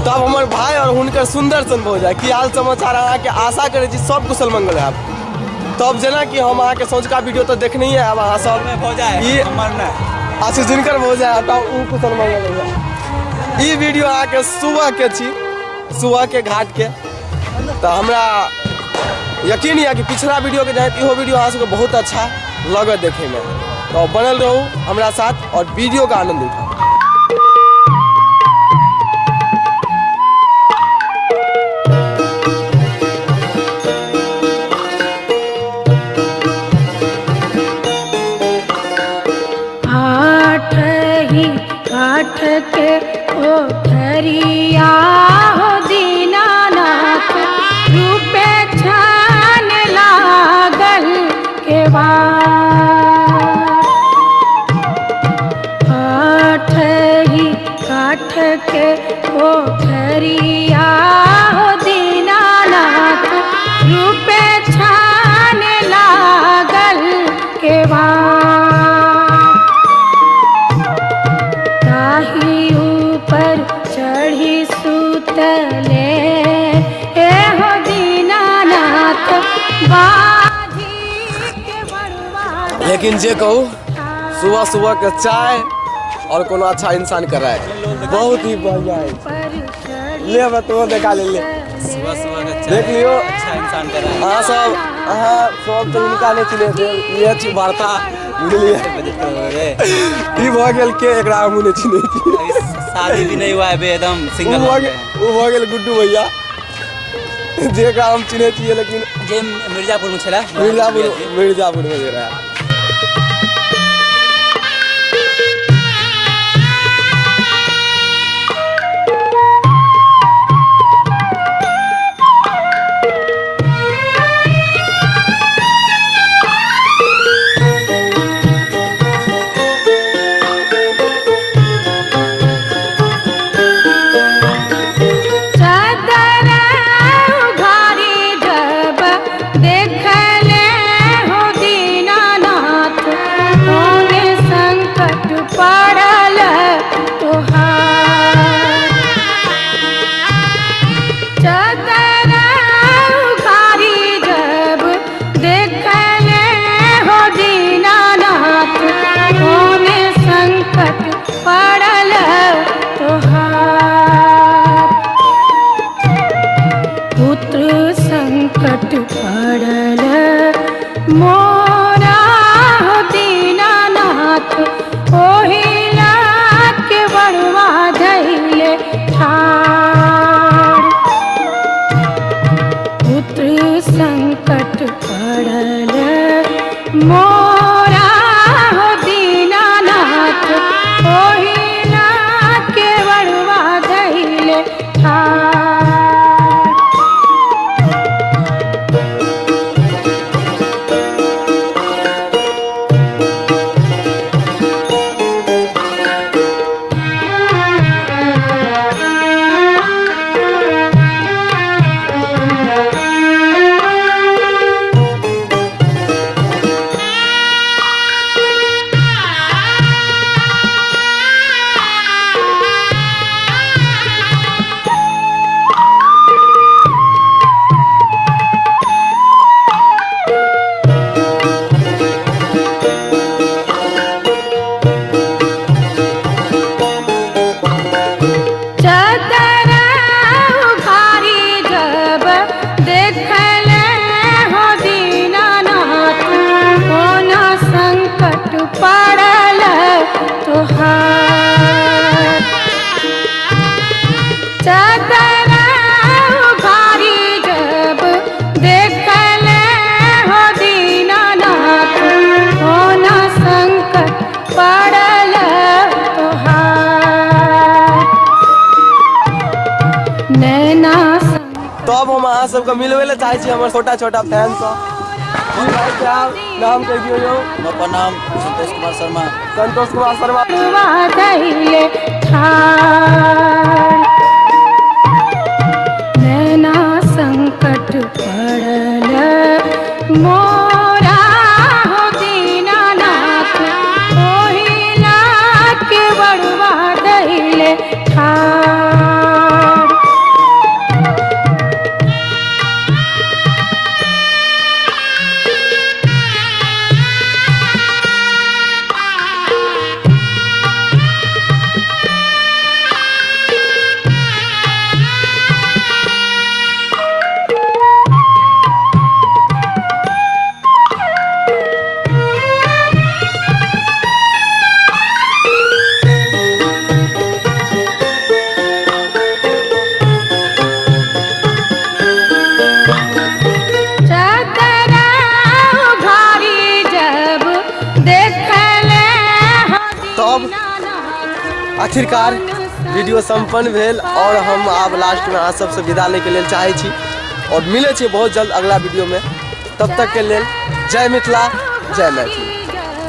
तब हमारे भाई और उनकर सुंदर सन हो जाए की हाल समाचार अहाँ के आशा करे छी सब कुशल मंगल है। तब जना कि हम अहाँ के सोचका वीडियो तो देखनी है अब अहाँ सब हो जाए आशीष जिनकर हो जाए तब उ कुशल मंगल हो। ई वीडियो अहाँ के सुबह के छी, सुबह के घाट के। तो हमरा यकीन है कि पिछला वीडियो के जाए इहो वीडियो अहाँ सबके बहुत अच्छा लगे देखे में। तो बनल रहू हमरा साथ और वीडियो का आनंद उठाओ। काठ के ओठरिया हो दीनानाथ रूपे छान लागल के काठ के ओठरिया हो दीनानाथ रूपे छान लागल के ऊपर चढ़ी सुतले हो दीनानाथ बाजी के बड़वा। लेकिन जे कहूँ सुबह सुबह के चाय और कोनो अच्छा इंसान कराए बहुत ही बढ़िया है। ले बतो देखा ले सुबह सुबह का देख लियो अच्छा इंसान कराए। हाँ सब तो उनका नहीं चिने थे ये अच्छी वार्ता बुझलिए ई भ गेल के एकरा हमहु ने चिने छी। शादी भी नहीं हुआ है बे एकदम सिंगल वो भ गेल गुड्डू भैया जेकरा हम चिने छी लेकिन जे मिर्जापुर में छला मिर्जापुर में जे रहा। संकट पड़ल मोरा हो दीनानाथ ओहिला के बड़वा धैले ठाड़। पुत्र संकट पड़ल मोरा हो दीनानाथ ओहिला के बड़वा धैले ठाड़। पड़ल तुहार चादर उघारी जब देखल हो दीनानाथ होना संकट पड़ल तुहार नैना। तो अब हम अहाँ सबके मिलवे ले चाहे छी हमर छोटा छोटा फैन सब। नाम कह दियो यो। अपना नाम संतोष कुमार शर्मा। संतोष कुमार शर्मा। नैना संकट पड़ल मोरा हो दीनानाथ ओहिला के बड़वा दहिले ठाड़। आखिरकार वीडियो संपन्न भेल और हम आब लास्ट में अहाँ सबसे विदा ले के लेल चाहे छी और मिले छी बहुत जल्द अगला वीडियो में। तब तक के लेल जय मिथिला जय मैथिली।